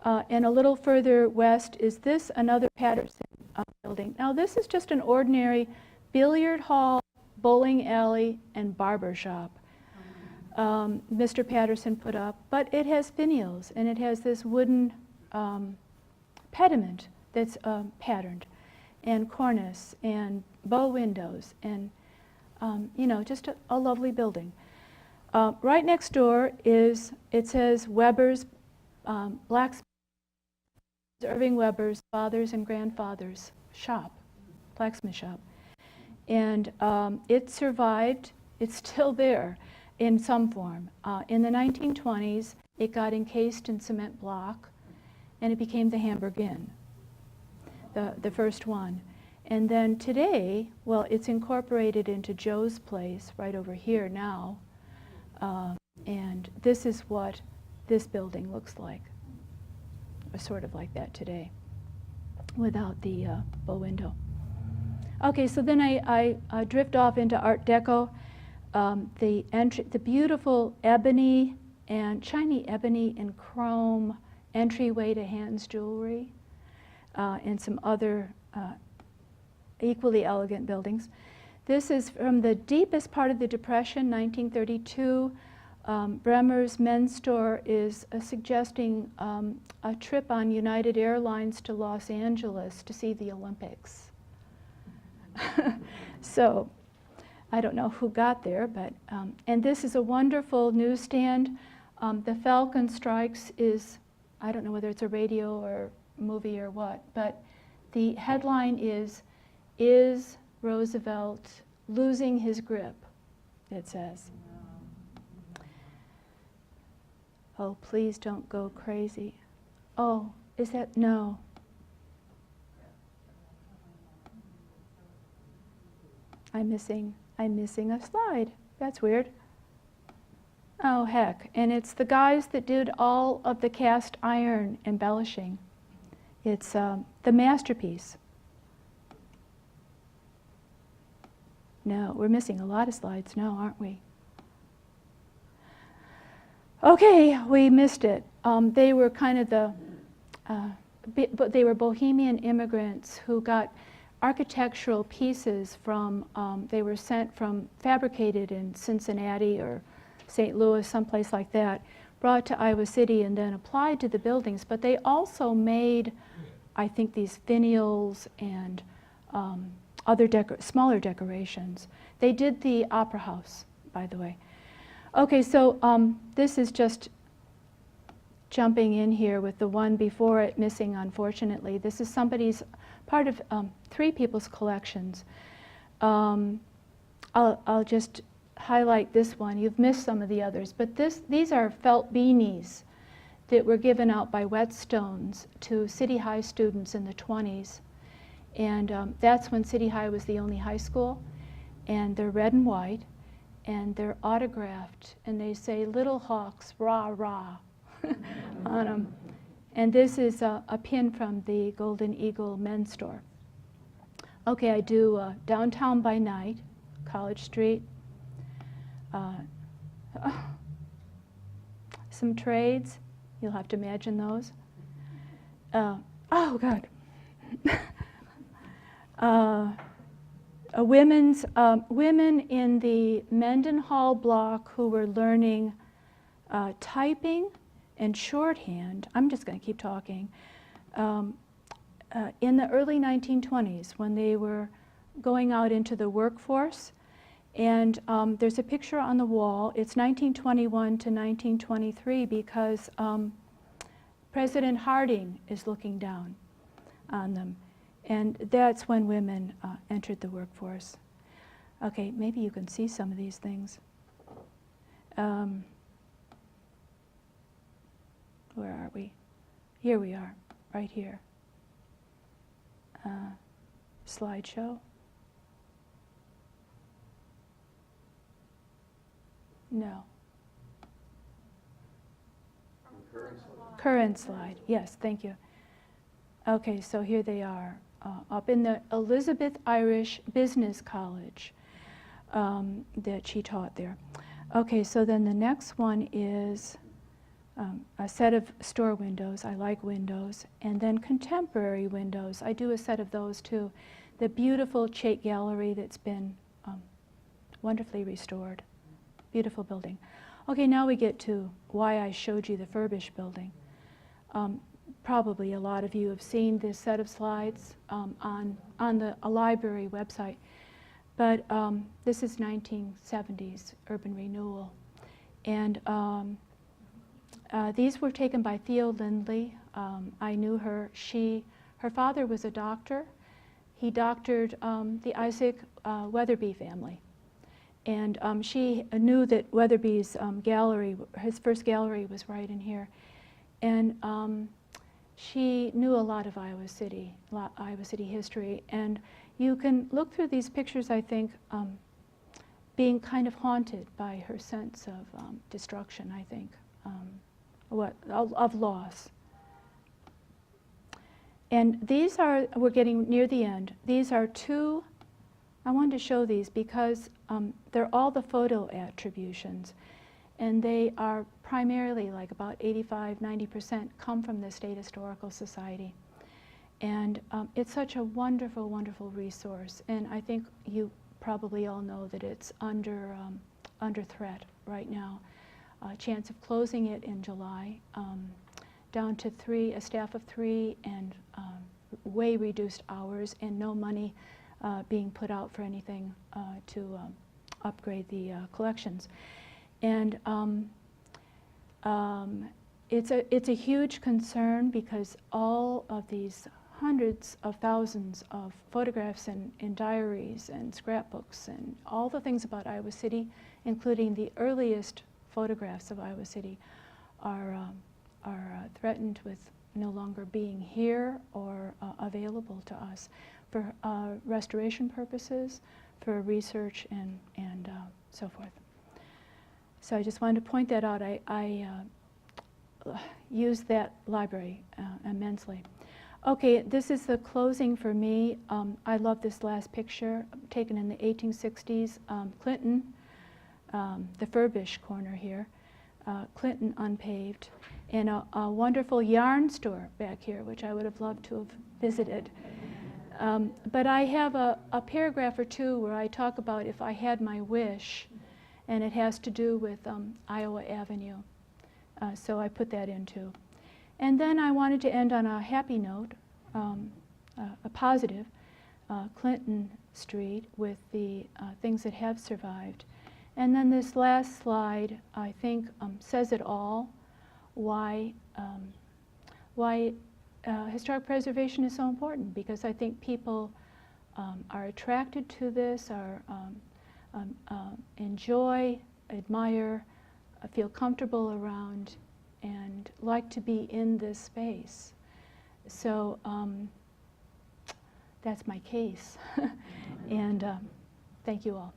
And a little further west is this, another Patterson building. Now this is just an ordinary billiard hall, bowling alley, and barber shop. Mr. Patterson put up, but it has finials, and it has this wooden pediment that's patterned, and cornice, and bow windows, and you know, just a lovely building. Right next door is, it says Weber's Blacksmith, Irving Weber's father's and grandfather's shop, blacksmith shop. And it survived, it's still there in some form. In the 1920s, it got encased in cement block, and it became the Hamburg Inn, the first one. And then today, well, it's incorporated into Joe's Place right over here now. And this is what this building looks like, or sort of like that today, without the bow window. Okay, so then I drift off into Art Deco. The beautiful ebony and shiny ebony and chrome entryway to Hans Jewelry, and some other equally elegant buildings. This is from the deepest part of the Depression, 1932. Bremer's men's store is suggesting a trip on United Airlines to Los Angeles to see the Olympics. So I don't know who got there, but, and this is a wonderful newsstand. The Falcon Strikes is, I don't know whether it's a radio or movie or what, but the headline is Roosevelt losing his grip, it says. Oh, please don't go crazy. Oh, is that, no. I'm missing a slide. That's weird. Oh, heck. And it's the guys that did all of the cast iron embellishing. It's the masterpiece. No, we're missing a lot of slides now, aren't we? Okay, we missed it. They were kind of the but they were Bohemian immigrants who got architectural pieces from, they were sent from, fabricated in Cincinnati or St. Louis, someplace like that, brought to Iowa City and then applied to the buildings. But they also made, I think, these finials and other smaller decorations. They did the Opera House, by the way. Okay, so this is just jumping in here with the one before it missing, unfortunately. This is somebody's, part of 3 people's collections. I'll just highlight this one. You've missed some of the others, but these are felt beanies that were given out by Whetstones to City High students in the 20s. And that's when City High was the only high school. And they're red and white, and they're autographed, and they say, "Little Hawks, rah, rah," on them. And this is a pin from the Golden Eagle men's store. Okay, I do Downtown by Night, College Street. Some trades, you'll have to imagine those. Oh, God. Women in the Mendenhall Block who were learning typing and shorthand. I'm just going to keep talking. In the early 1920s, when they were going out into the workforce, and there's a picture on the wall. It's 1921 to 1923 because President Harding is looking down on them. And that's when women entered the workforce. Okay, maybe you can see some of these things. Where are we? Here we are, right here. Slideshow. No. Current slide, yes, thank you. Okay, so here they are, up in the Elizabeth Irish Business College that she taught there. Okay, so then the next one is a set of store windows. I like windows. And then contemporary windows. I do a set of those too. The beautiful Chait Gallery that's been wonderfully restored. Beautiful building. Okay, now we get to why I showed you the Furbish building. Probably a lot of you have seen this set of slides on the library website. But this is 1970s Urban Renewal. And these were taken by Theo Lindley. I knew her. Her father was a doctor. He doctored the Isaac Weatherby family. And she knew that Weatherby's gallery, his first gallery, was right in here. And she knew a lot of Iowa City history. And you can look through these pictures, I think, being kind of haunted by her sense of destruction, I think, of loss. And these are, we're getting near the end, these are two, I wanted to show these because they're all the photo attributions. And they are primarily, like about 85–90% come from the State Historical Society. And it's such a wonderful, wonderful resource. And I think you probably all know that it's under threat right now. Chance of closing it in July, down to a staff of 3, and way reduced hours, and no money being put out for anything to upgrade the collections. And it's a huge concern because all of these hundreds of thousands of photographs and diaries and scrapbooks and all the things about Iowa City, including the earliest photographs of Iowa City, are threatened with no longer being here or available to us for restoration purposes, for research, and so forth. So I just wanted to point that out. I use that library immensely. Okay, this is the closing for me. I love this last picture taken in the 1860s. Clinton, the Furbish corner here, Clinton unpaved, and a wonderful yarn store back here, which I would have loved to have visited. But I have a paragraph or two where I talk about if I had my wish, and it has to do with Iowa Avenue. So I put that in too. And then I wanted to end on a happy note, a positive, Clinton Street with the things that have survived. And then this last slide, I think, says it all, why historic preservation is so important, because I think people are attracted to this, enjoy, admire, feel comfortable around, and like to be in this space. So that's my case. And thank you all.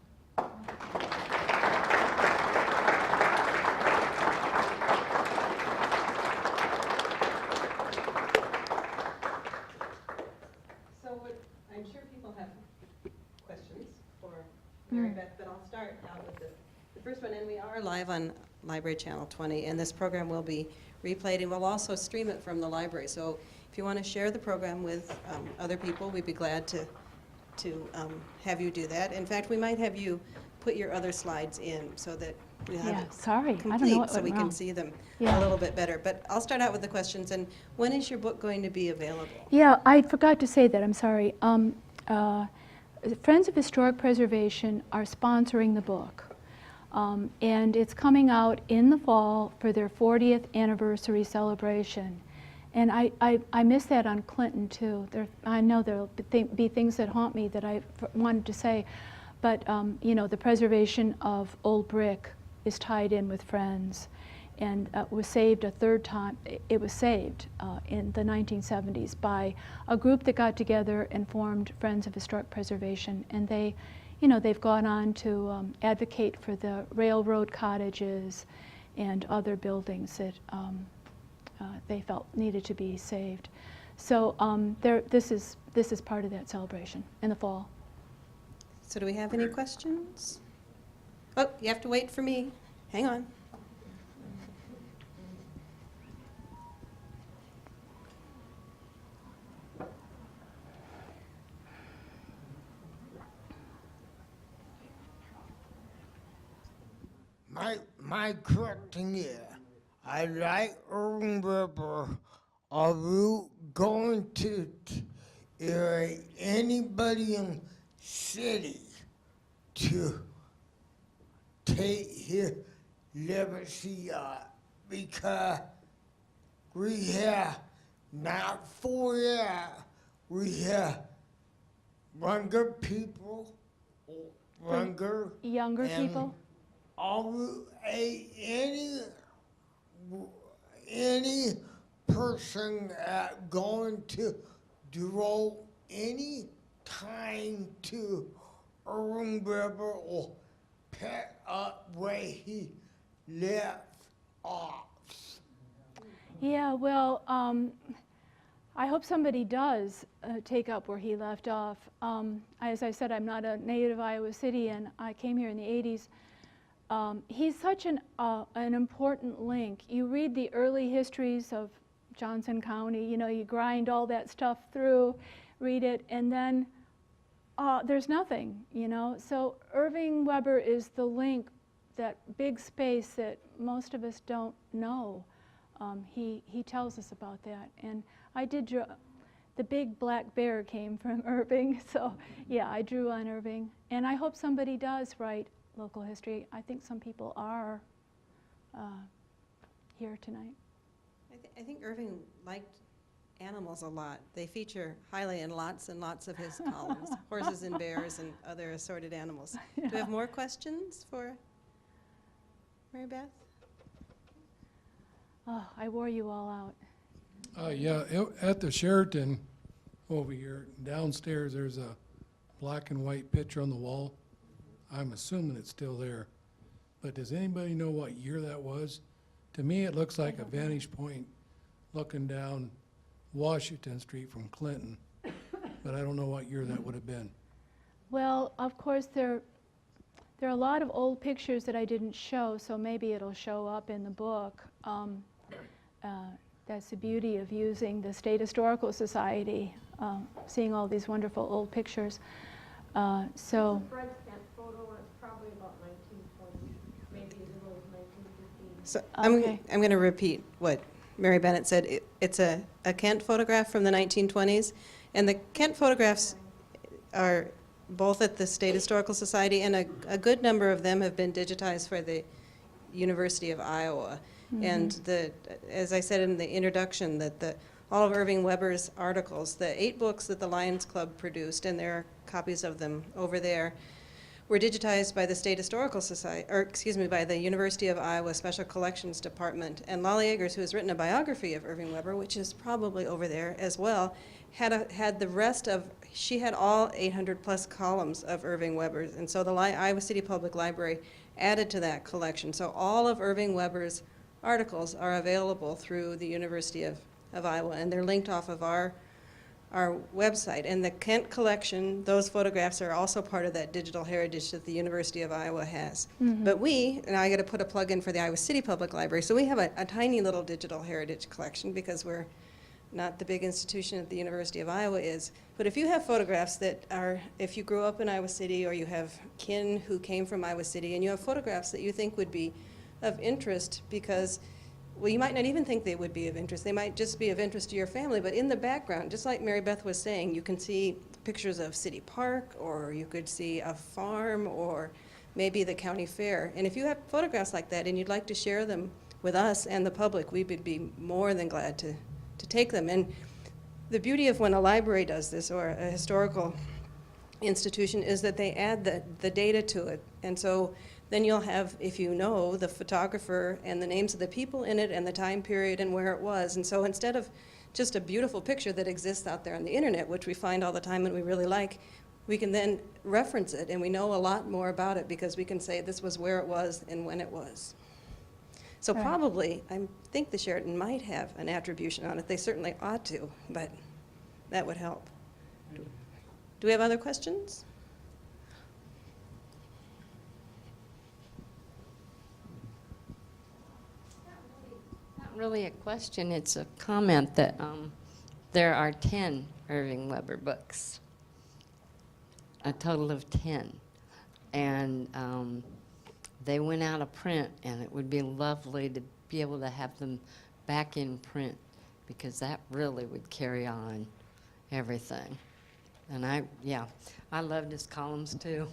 I'm sure people have questions for Marybeth, but I'll start out with the first one. And we are live on Library Channel 20, and this program will be replayed, and we'll also stream it from the library. So if you want to share the program with other people, we'd be glad to have you do that. In fact, we might have you put your other slides in so that we have it sorry, I don't know complete, what so went we wrong. can see them Yeah. a little bit better. But I'll start out with the questions. And when is your book going to be available? Yeah, I forgot to say that, I'm sorry. Friends of Historic Preservation are sponsoring the book. And it's coming out in the fall for their 40th anniversary celebration. And I miss that on Clinton too. I know there'll be things that haunt me that I wanted to say, but you know, the preservation of old brick is tied in with Friends, and was saved a third time. It was saved in the 1970s by a group that got together and formed Friends of Historic Preservation, and they, you know, they've gone on to advocate for the railroad cottages and other buildings that they felt needed to be saved. So this is part of that celebration in the fall. So do we have any questions? Oh, you have to wait for me. Hang on. My question is, I like Urban River. Are you going to anybody in city to take his legacy because we have not for that, we have younger people, Younger and people? Any person going to devote any time to Urban River or pick up where he left off? Yeah, well, I hope somebody does take up where he left off. As I said, I'm not a native of Iowa City, and I came here in the 80s. He's such an important link. You read the early histories of Johnson County, you know, you grind all that stuff through, read it, and then there's nothing, you know. So Irving Weber is the link, that big space that most of us don't know. He tells us about that. And I did draw, the big black bear came from Irving, so yeah, I drew on Irving. And I hope somebody does write local history. I think some people are here tonight. I think Irving liked animals a lot. They feature highly in lots and lots of his columns, horses and bears and other assorted animals. Yeah. Do we have more questions for Marybeth? Oh, I wore you all out. Yeah, at the Sheraton over here downstairs, there's a black and white picture on the wall. I'm assuming it's still there. But does anybody know what year that was? To me, it looks like a vantage point looking down Washington Street from Clinton. But I don't know what year that would have been. Well, of course, There are a lot of old pictures that I didn't show, so maybe it'll show up in the book. That's the beauty of using the State Historical Society, seeing all these wonderful old pictures. So. Fred's Kent photo, and it's probably about 1920, maybe as little as 1915. So Okay. I'm going to repeat what Mary Bennett said. It's a Kent photograph from the 1920s, and the Kent photographs are both at the State Historical Society, and a good number of them have been digitized for the University of Iowa. And as I said in the introduction, that all of Irving Weber's articles, the 8 books that the Lions Club produced, and there are copies of them over there, were digitized by the State Historical Society, or excuse me, by the University of Iowa Special Collections Department. And Lolly Eggers, who has written a biography of Irving Weber, which is probably over there as well, had the rest of, she had all 800 plus columns of Irving Weber's. And so the Iowa City Public Library added to that collection. So all of Irving Weber's articles are available through the University of Iowa, and they're linked off of our website. And the Kent collection, those photographs are also part of that digital heritage that the University of Iowa has. But and I got to put a plug in for the Iowa City Public Library, so we have a tiny little digital heritage collection because we're not the big institution that the University of Iowa is. But if you have photographs that are, if you grew up in Iowa City or you have kin who came from Iowa City and you have photographs that you think would be of interest because, well, you might not even think they would be of interest. They might just be of interest to your family. But in the background, just like Mary Beth was saying, you can see pictures of City Park, or you could see a farm, or maybe the county fair. And if you have photographs like that and you'd like to share them with us and the public, we would be more than glad to take them. And the beauty of when a library does this, or a historical institution, is that they add the data to it. And so then you'll have, if you know, the photographer and the names of the people in it and the time period and where it was. And so instead of just a beautiful picture that exists out there on the internet, which we find all the time and we really like, we can then reference it, and we know a lot more about it because we can say this was where it was and when it was. So Right. probably, I think the Sheraton might have an attribution on it. They certainly ought to, but that would help. Do we have other questions? Not really a question, it's a comment that there are 10 Irving Weber books, a total of 10. And they went out of print, and it would be lovely to be able to have them back in print, because that really would carry on everything. And I loved his columns too.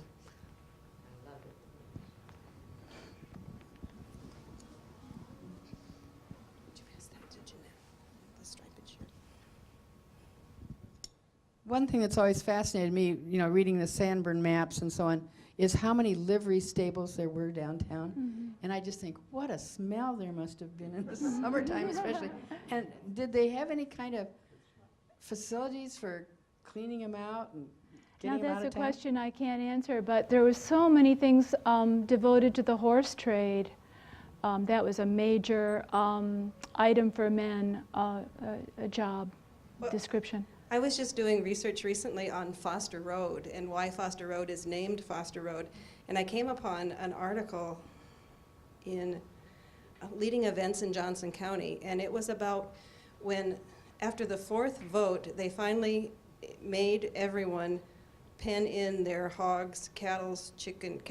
One thing that's always fascinated me, reading the Sanborn maps and so on, is how many livery stables there were downtown. And I just think, what a smell there must have been in the summertime especially. And did they have any kind of facilities for cleaning them out and Now, getting them out that's of a town? question I can't answer, but there were so many things devoted to the horse trade. That was a major item for men, a job description. I was just doing research recently on Foster Road and why Foster Road is named Foster Road, and I came upon an article in Leading Events in Johnson County, and it was about when, after the 4th vote, they finally made everyone pen in their hogs, cattle, chicken,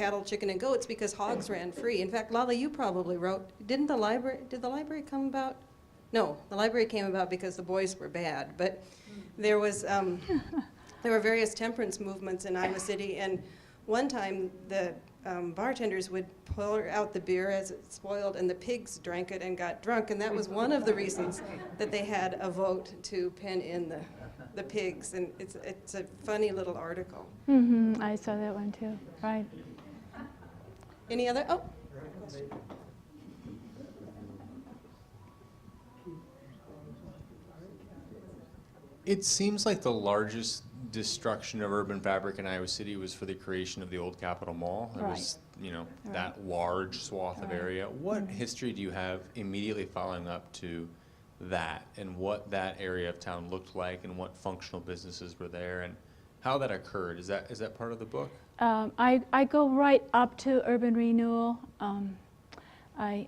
and goats because hogs ran free. In fact, Lala, you probably wrote, did the library come about? No, the library came about because the boys were bad, but there was, there were various temperance movements in Iowa City, and one time the bartenders would pour out the beer as it spoiled, and the pigs drank it and got drunk, and that was one of the reasons that they had a vote to pen in the pigs, and it's a funny little article. I saw that one too, right. Any other? Oh. It seems like the largest destruction of urban fabric in Iowa City was for the creation of the old Capitol Mall. It was, that large swath of area. What history do you have immediately following up to that, and what that area of town looked like, and what functional businesses were there, and how that occurred? Is that part of the book? I go right up to Urban Renewal. I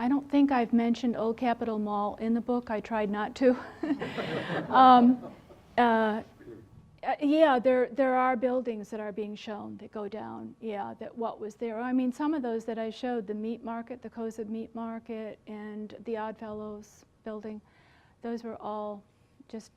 don't think I've mentioned Old Capitol Mall in the book. I tried not to. Yeah, there are buildings that are being shown that go down. Yeah, that what was there. I mean, some of those that I showed, the meat market, the Cosa Meat Market, and the Oddfellows building, those were all just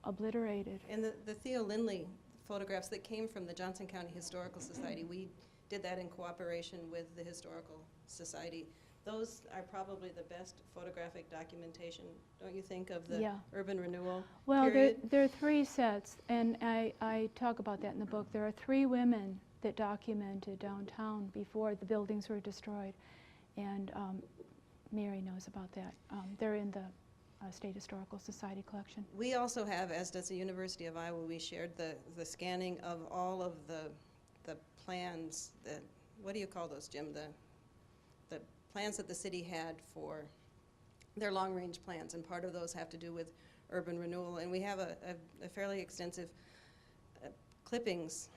obliterated. And the Theo Lindley photographs that came from the Johnson County Historical Society, we did that in cooperation with the Historical Society. Those are probably the best photographic documentation, don't you think, of the Yeah. urban renewal Well, period? there are 3 sets, and I talk about that in the book. There are 3 women that documented downtown before the buildings were destroyed, and Mary knows about that. They're in the State Historical Society collection. We also have, as does the University of Iowa, we shared the scanning of all of the plans, what do you call those, Jim? The plans that the city had for their long-range plans, and part of those have to do with urban renewal. And we have a fairly extensive clippings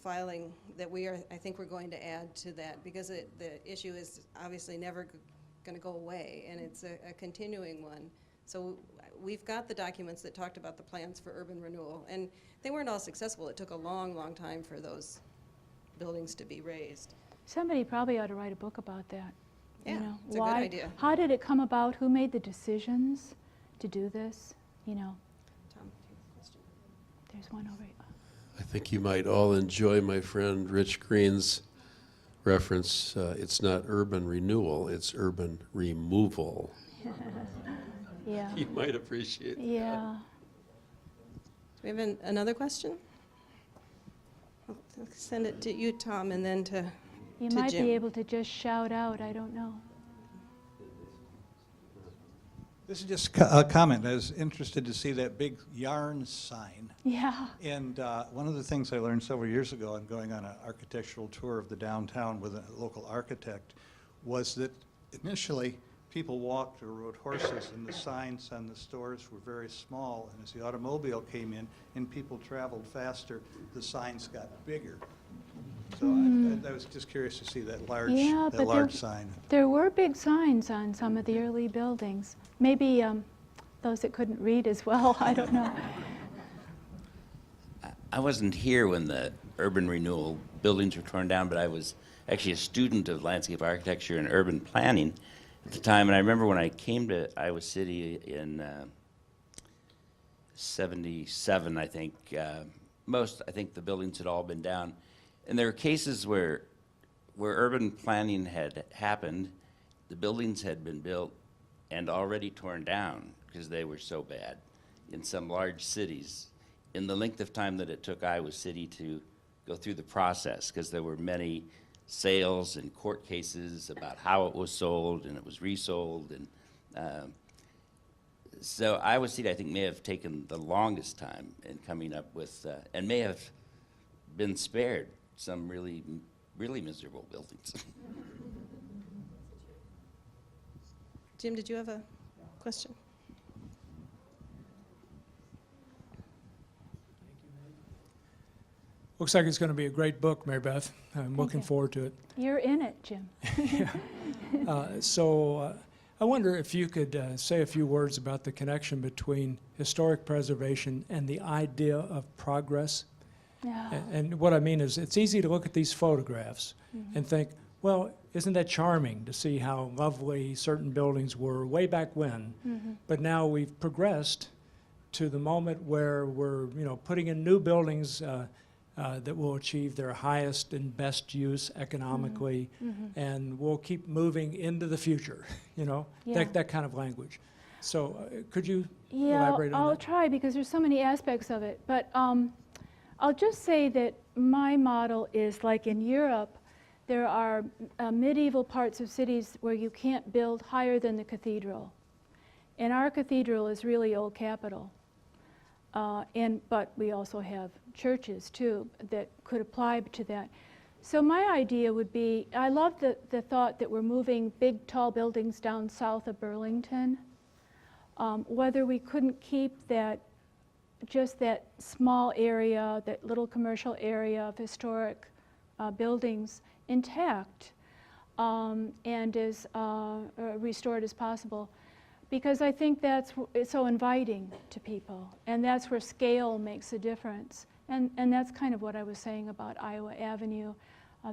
filing that I think we're going to add to that, because the issue is obviously never going to go away, and it's a continuing one. So we've got the documents that talked about the plans for urban renewal, and they weren't all successful. It took a long, long time for those buildings to be raised. Somebody probably ought to write a book about that. Yeah, You know, it's a good idea. How did it come about? Who made the decisions to do this? You know, Tom, do you have a question? there's one over here. I think you might all enjoy my friend Rich Green's reference. It's not urban renewal, it's urban removal. Yeah. You might appreciate that. Yeah. Do we have another question? I'll send it to you, Tom, and then to You to might Jim. be able to just shout out, I don't know. This is just a comment. I was interested to see that big yarn sign. Yeah. And one of the things I learned several years ago in going on an architectural tour of the downtown with a local architect was that initially people walked or rode horses, and the signs on the stores were very small. And as the automobile came in and people traveled faster, the signs got bigger. So I was just curious to see that large, Yeah, but sign. There were big signs on some of the early buildings. Maybe those that couldn't read as well, I don't know. I wasn't here when the urban renewal buildings were torn down, but I was actually a student of landscape architecture and urban planning at the time. And I remember when I came to Iowa City in 77, I think, I think the buildings had all been down. And there were cases where urban planning had happened, the buildings had been built and already torn down because they were so bad in some large cities in the length of time that it took Iowa City to go through the process, because there were many sales and court cases about how it was sold and it was resold. And so Iowa City, I think, may have taken the longest time in coming up with, and may have been spared some really, really miserable buildings. Jim, did you have a question? Looks like it's going to be a great book, Marybeth. I'm looking you. forward to it. You're in it, Jim. I wonder if you could say a few words about the connection between historic preservation and the idea of progress. Yeah. And what I mean is, it's easy to look at these photographs and think, well, isn't that charming to see how lovely certain buildings were way back when? But now we've progressed to the moment where we're, putting in new buildings that will achieve their highest and best use economically, and we'll keep moving into the future, Yeah. that kind of language. So could you Yeah, elaborate on I'll that? try, because there's so many aspects of it. But I'll just say that my model is like in Europe, there are medieval parts of cities where you can't build higher than the cathedral. And our cathedral is really Old Capitol. But we also have churches too that could apply to that. So my idea would be, I love the thought that we're moving big tall buildings down south of Burlington. Whether we couldn't keep that just that small area, that little commercial area of historic buildings intact and as restored as possible. Because I think it's so inviting to people, and that's where scale makes a difference. And that's kind of what I was saying about Iowa Avenue,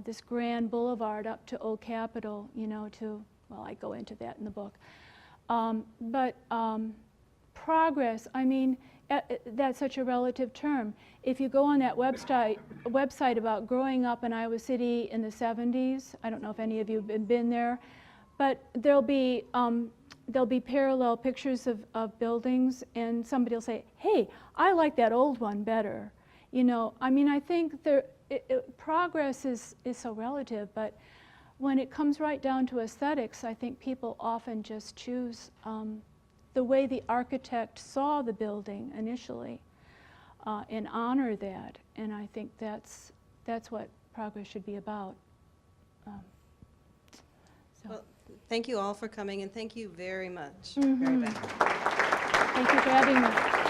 this grand boulevard up to Old Capitol, you know, well, I go into that in the book. But progress, I mean, that's such a relative term. If you go on that website about growing up in Iowa City in the 70s, I don't know if any of you have been there, but there'll be parallel pictures of buildings, and somebody will say, hey, I like that old one better. You know, I mean, I think progress is so relative, but when it comes right down to aesthetics, I think people often just choose the way the architect saw the building initially and honor that. And I think that's what progress should be about. Well, thank you all for coming, and thank you very much, Mhm. Marybeth. Thank you for having me.